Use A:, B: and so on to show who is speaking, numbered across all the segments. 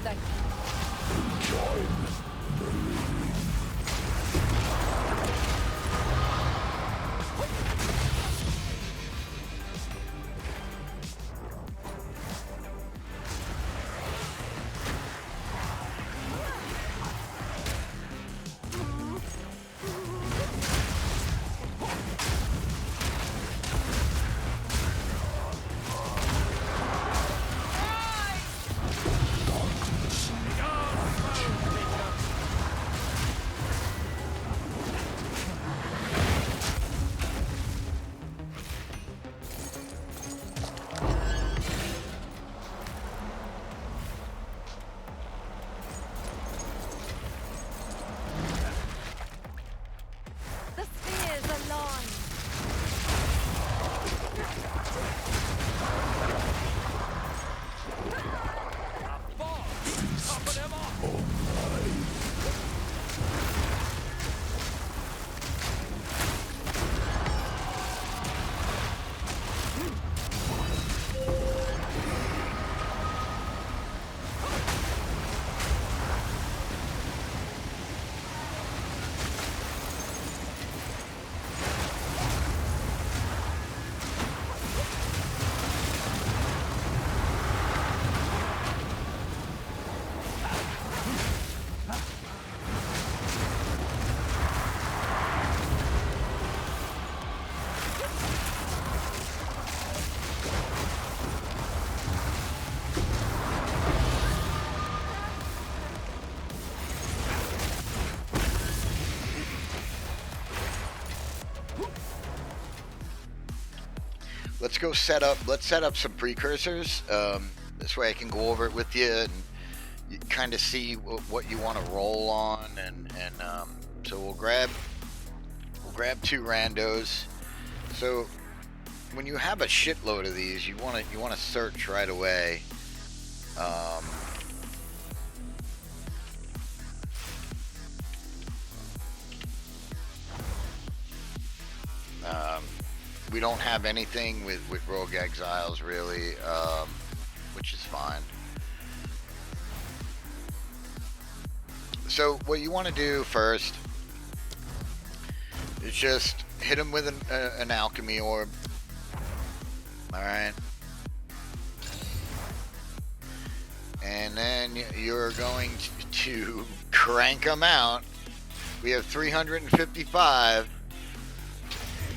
A: Thank the spheres align.
B: Let's go set up. Let's set up some precursors. This way I can go over it with you and you kind of see what you want to roll on. And so we'll grab 2 randos. So when you have a shitload of these, you want to search right away. We don't have anything with Rogue Exiles really, which is fine. So what you want to do first is just hit them with an alchemy orb. All right. And then you're going to crank them out. We have 355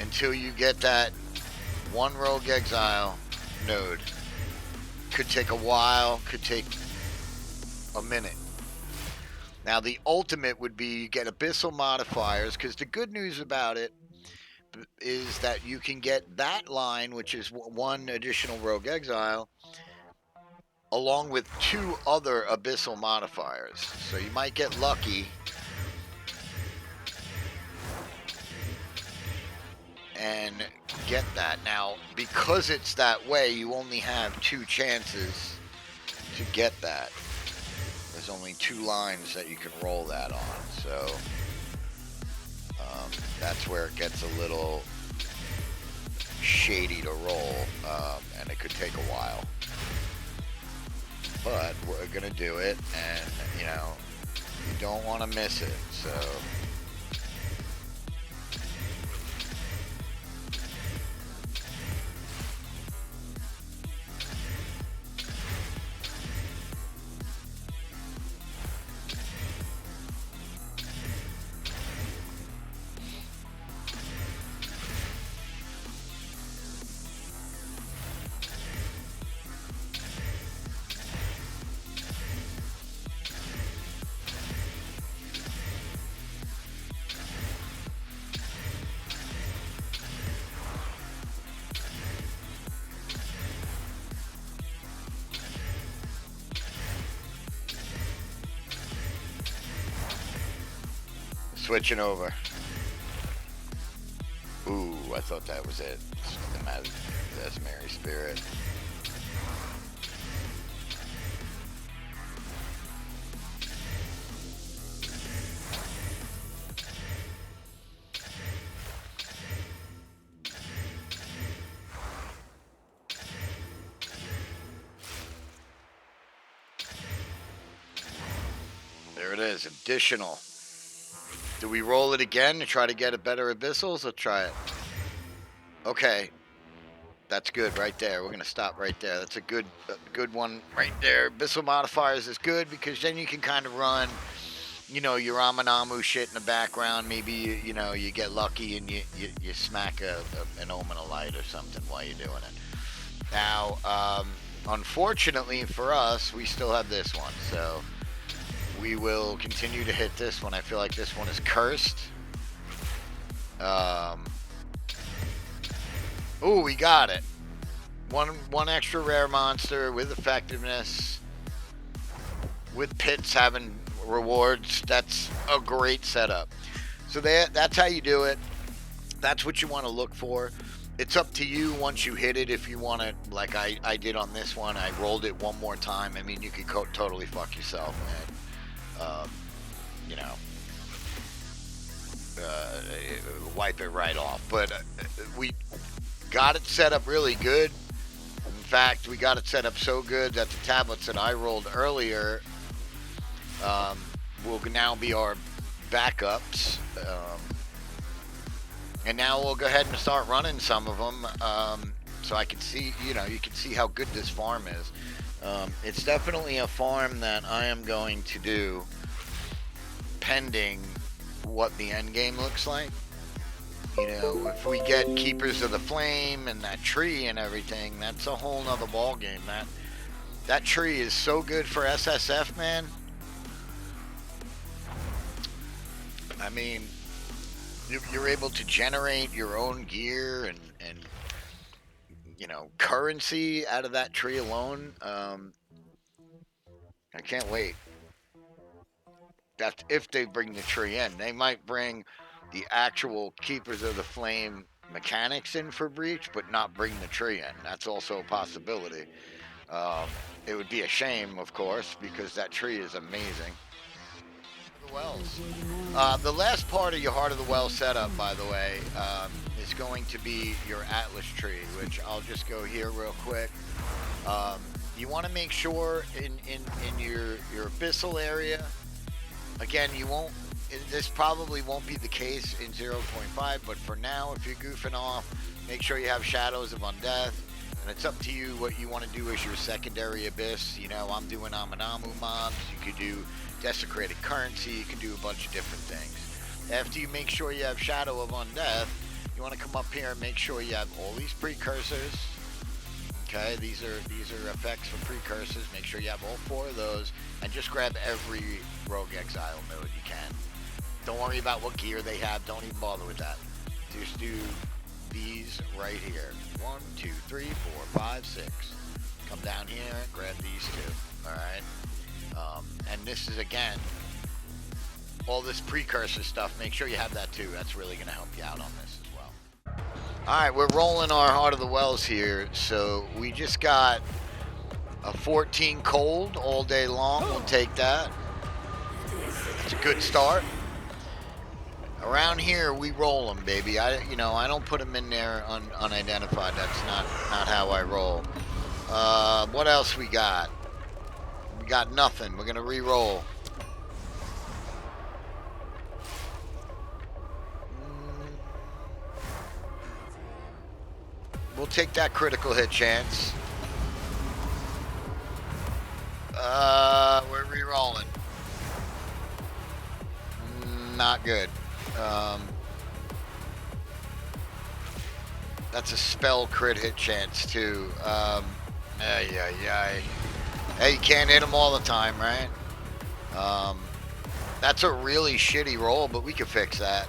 B: until you get that 1 Rogue Exile node. Could take a while, could take a minute. Now the ultimate would be you get abyssal modifiers, because the good news about it is that you can get that line, which is 1 additional Rogue Exile, along with 2 other abyssal modifiers. So you might get lucky and get that. Now, because it's that way, you only have 2 chances to get that. There's only 2 lines that you can roll that on, so that's where it gets a little shady to roll, and it could take a while. But we're gonna do it, and you know, you don't want to miss it, so. Switching over. Ooh, I thought that was it. That's Mary Spirit. is. Additional. Do we roll it again to try to get a better abyssals? Let's try it. Okay. That's good right there. We're going to stop right there. That's a good one right there. Abyssal modifiers is good because then you can kind of run, you know, your Amanamu shit in the background. Maybe, you know, you get lucky and you smack an Omen of Light or something while you're doing it. Now, unfortunately for us, we still have this one. So we will continue to hit this one. I feel like this one is cursed. Ooh, we got it. One extra rare monster with effectiveness. With pits having rewards. That's a great setup. So that's how you do it. That's what you want to look for. It's up to you once you hit it. If you want to, like I did on this one, I rolled it one more time. I mean, you could totally fuck yourself, man. You know, wipe it right off. But we got it set up really good. In fact, we got it set up so good that the tablets that I rolled earlier will now be our backups. And now we'll go ahead and start running some of them, so I can see, you know, you can see how good this farm is. It's definitely a farm that I am going to do pending what the end game looks like. You know, if we get Keepers of the Flame and that tree and everything, that's a whole nother ball game. That tree is so good for SSF, man. I mean, you're able to generate your own gear and you know, currency out of that tree alone. I can't wait. That's if they bring the tree in. They might bring the actual Keepers of the Flame mechanics in for Breach, but not bring the tree in. That's also a possibility. It would be a shame, of course, because that tree is amazing. The wells. The last part of your Heart of the Well setup, by the way, is going to be your Atlas tree, which I'll just go here real quick. You want to make sure in your abyssal area. Again, this probably won't be the case in 0.5, but for now, if you're goofing off, make sure you have Shadows of Undeath, and it's up to you what you want to do as your secondary abyss. You know, I'm doing Amanamu mobs, you could do Desecrated Currency, you can do a bunch of different things. After you make sure you have Shadow of Undeath, you want to come up here and make sure you have all these precursors. Okay, these are effects for precursors. Make sure you have all 4 of those, and just grab every Rogue Exile node you can. Don't worry about what gear they have. Don't even bother with that. Just do these right here. 1, 2, 3, 4, 5, 6. Come down here and grab these 2. All right. And this is again all this precursor stuff. Make sure you have that too. That's really going to help you out on this as well. All right, we're rolling our Heart of the Wells here. So we just got a 14 cold all day long. We'll take that. It's a good start. Around here, we roll them, baby. I don't put them in there unidentified. That's not how I roll. What else we got? We got nothing. We're gonna re-roll. We'll take that critical hit chance. We're re-rolling. Not good. That's a spell crit hit chance too. Hey, you can't hit them all the time, right? That's a really shitty roll, but we can fix that.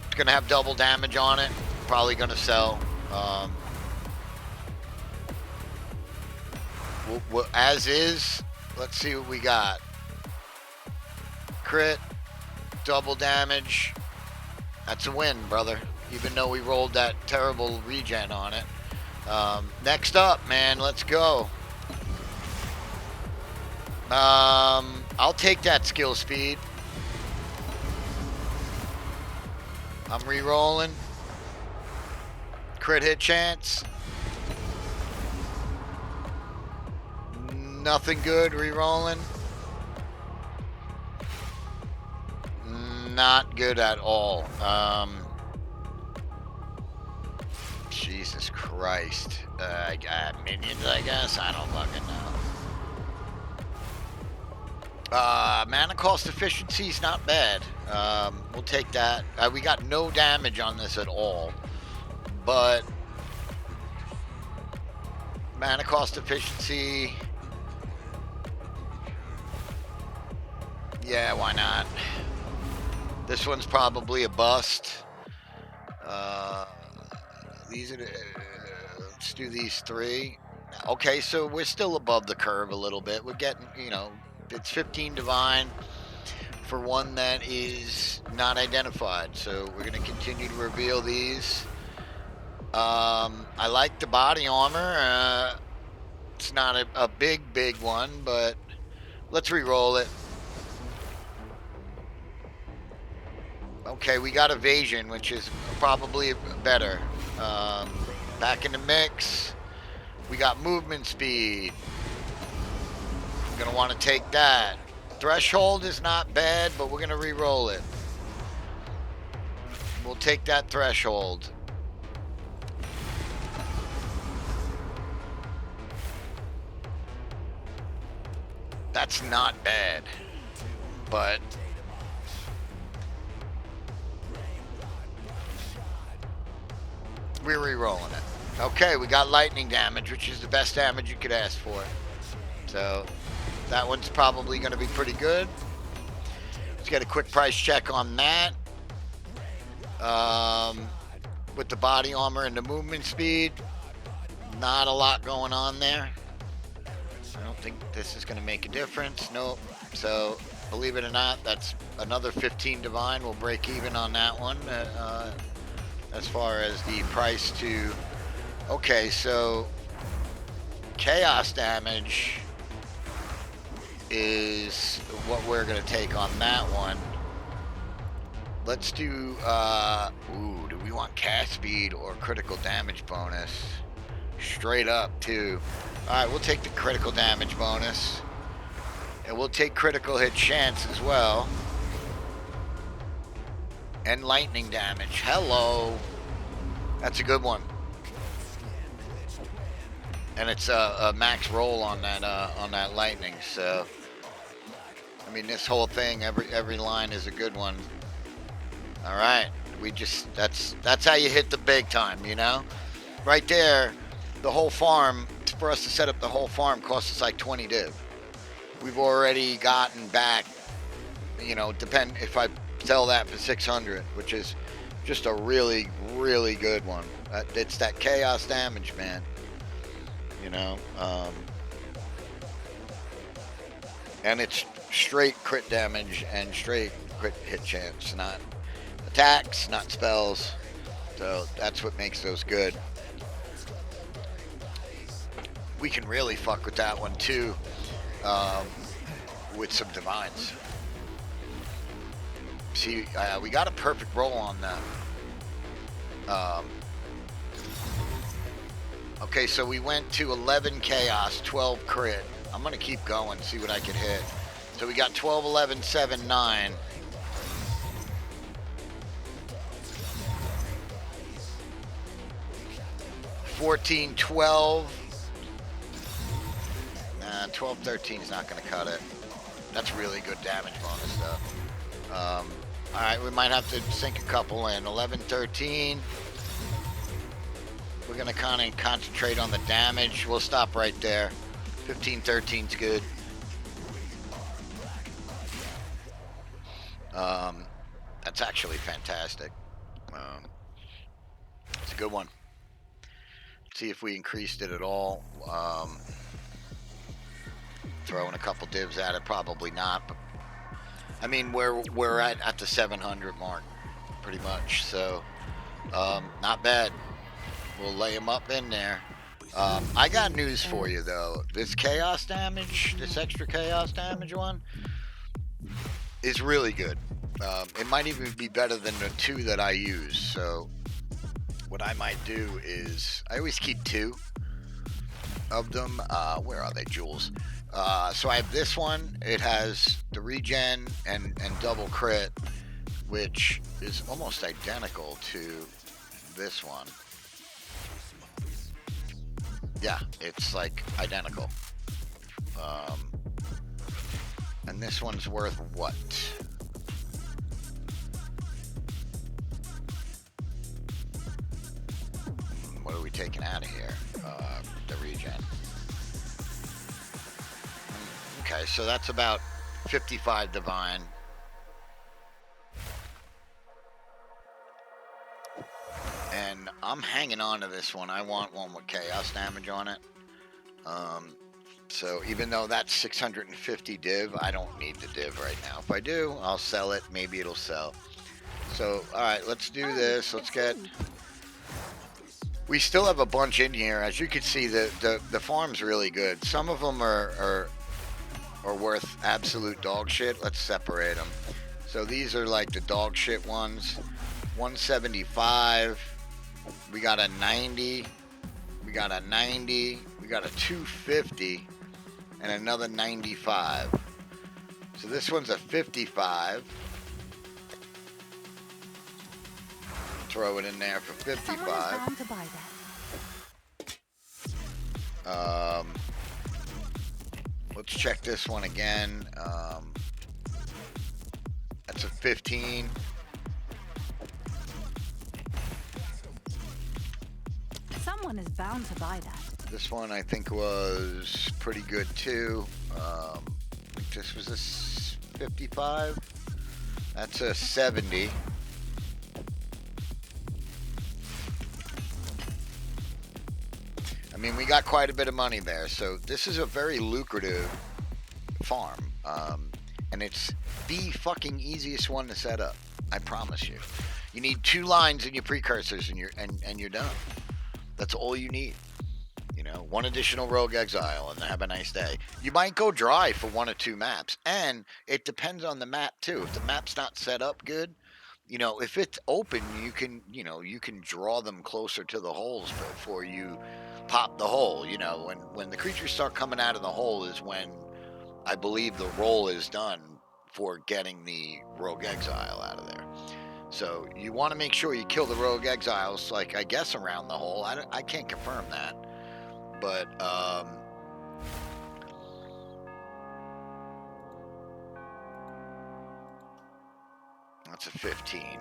B: It's gonna have double damage on it. Probably gonna sell. As is. Let's see what we got. Crit, double damage. That's a win, brother. Even though we rolled that terrible regen on it. Next up, man, let's go. I'll take that skill speed. I'm re-rolling. Crit hit chance. Nothing good re-rolling. Not good at all. Jesus Christ. I got minions, I guess. I don't fucking know. Mana cost efficiency is not bad. We'll take that. We got no damage on this at all. But mana cost efficiency. Yeah, why not? This one's probably a bust. These are the, let's do these 3. Okay, so we're still above the curve a little bit. We're getting, you know, it's 15 divine for one that is not identified. So we're going to continue to reveal these. I like the body armor. It's not a big one, but let's re-roll it. Okay, we got evasion, which is probably better. Back in the mix. We got movement speed. I'm going to want to take that. Threshold is not bad, but we're going to re-roll it. We'll take that threshold. That's not bad, but we're re-rolling it. Okay, we got lightning damage, which is the best damage you could ask for. So that one's probably going to be pretty good. Let's get a quick price check on that. With the body armor and the movement speed, not a lot going on there. I don't think this is going to make a difference. Nope. So believe it or not, that's another 15 divine. We'll break even on that one. As far as the price to... Okay, so chaos damage is what we're going to take on that one. Let's do... do we want cast speed or critical damage bonus? Straight up, too. Alright, we'll take the critical damage bonus. And we'll take critical hit chance as well. And lightning damage. Hello. That's a good one. And it's a max roll on that lightning. So, I mean, this whole thing, every line is a good one. All right, we just that's how you hit the big time, you know. Right there, the whole farm, for us to set up the whole farm costs us like 20 div. We've already gotten back, you know, depend if I sell that for 600, which is just a really good one. It's that chaos damage, man. You know, and it's straight crit damage and straight crit hit chance, not attacks, not spells. So that's what makes those good. We can really fuck with that one too, with some divines. See, we got a perfect roll on that. Okay, so we went to 11 chaos, 12 crit. I'm going to keep going, see what I can hit. So we got 12, 11, 7, 9. $14, 12. 12, 13 is not going to cut it. That's really good damage bonus, though. All right, we might have to sink a couple in. 11, 13. We're going to kind of concentrate on the damage. We'll stop right there. 15, 13 is good. That's actually fantastic. It's a good one. See if we increased it at all. Throwing a couple divs at it, probably not. But, I mean, we're at the 700 mark, pretty much. So, not bad. We'll lay them up in there. I got news for you, though. This chaos damage, this extra chaos damage one, is really good. It might even be better than the 2 that I use. So, what I might do is, I always keep 2 of them. Where are they, Jules? So I have this one. It has the regen and double crit, which is almost identical to this one. Yeah, it's like identical. And this one's worth what? What are we taking out of here? The regen. Okay, so that's about 55 divine. And I'm hanging on to this one. I want one with chaos damage on it. So even though that's 650 div, I don't need the div right now. If I do, I'll sell it. Maybe it'll sell. So, all right, let's do this. Let's get... We still have a bunch in here. As you can see, the farm's really good. Some of them are worth absolute dog shit. Let's separate them. So these are like the dog shit ones. 175. We got a 90. We got a 90. We got a 250. And another 95. So this one's a 55. Throw it in there for 55.
A: Someone is bound to buy that.
B: Let's check this one again. That's a 15.
A: Someone is bound to buy that.
B: This one I think was pretty good too. I think this was a 55. That's a 70. I mean, we got quite a bit of money there. So this is a very lucrative farm. And it's the fucking easiest one to set up. I promise you. You need 2 lines in your precursors and you're done. That's all you need. You know, 1 additional rogue exile and have a nice day. You might go dry for 1 or 2 maps. And it depends on the map too. If the map's not set up good, you know, if it's open, you can draw them closer to the holes before you pop the hole. You know, when the creatures start coming out of the hole is when I believe the roll is done for getting the rogue exile out of there. So you want to make sure you kill the rogue exiles, like I guess around the hole. I can't confirm that, but that's a 15.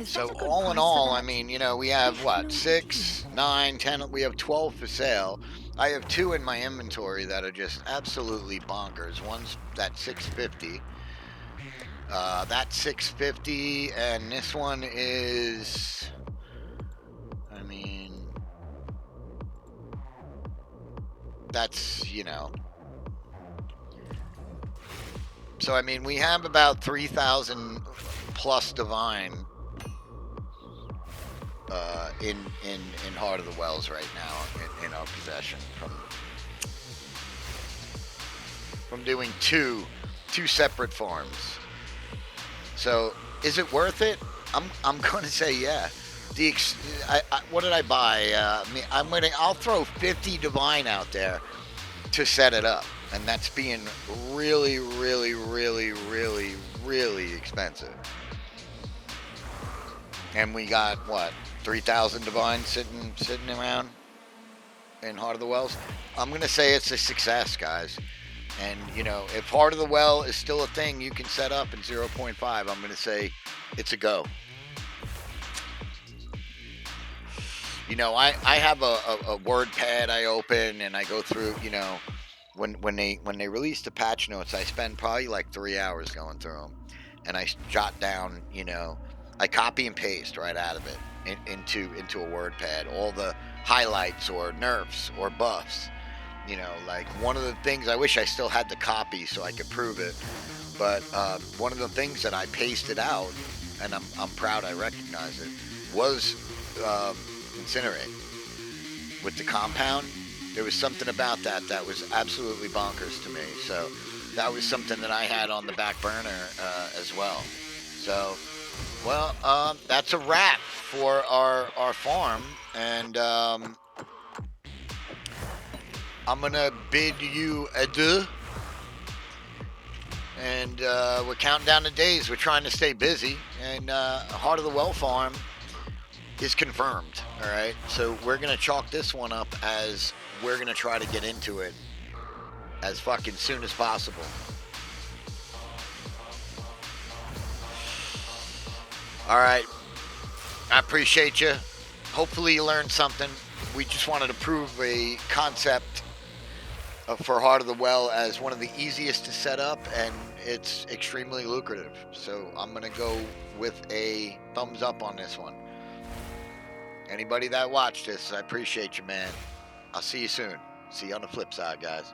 B: So all in all, I mean, you know, we have what, 6, 9, 10, we have 12 for sale. I have 2 in my inventory that are just absolutely bonkers. One's that 650. That's 650, and this one is, I mean, that's, you know. So, I mean, we have about 3,000 plus divine in Heart of the Wells right now in our possession from doing two separate farms. So is it worth it? I'm going to say yeah. What did I buy? I'll throw 50 divine out there to set it up, and that's being really, really, really, really, really expensive. And we got what, 3,000 divine sitting around in Heart of the Wells. I'm gonna say it's a success, guys. And you know, if Heart of the Well is still a thing you can set up in 0.5, I'm gonna say it's a go. You know, I have a word pad I open and I go through. You know, when they release the patch notes, I spend probably like 3 hours going through them, and I jot down. You know, I copy and paste right out of it into a word pad all the highlights or nerfs or buffs. You know, like one of the things, I wish I still had the copy so I could prove it, but one of the things that I pasted out, and I'm proud I recognized it, was Incinerate. With the compound, there was something about that was absolutely bonkers to me. So that was something that I had on the back burner as well. So Well, that's a wrap for our farm, and I'm gonna bid you adieu. And we're counting down the days. We're trying to stay busy, and Heart of the Well farm is confirmed. All right, so we're gonna chalk this one up as we're gonna try to get into it as fucking soon as possible. All right, I appreciate you. Hopefully you learned something. We just wanted to prove a concept for Heart of the Well as one of the easiest to set up, and it's extremely lucrative. So I'm gonna go with a thumbs up on this one. Anybody that watched this, I appreciate you, man. I'll see you soon. See you on the flip side, guys.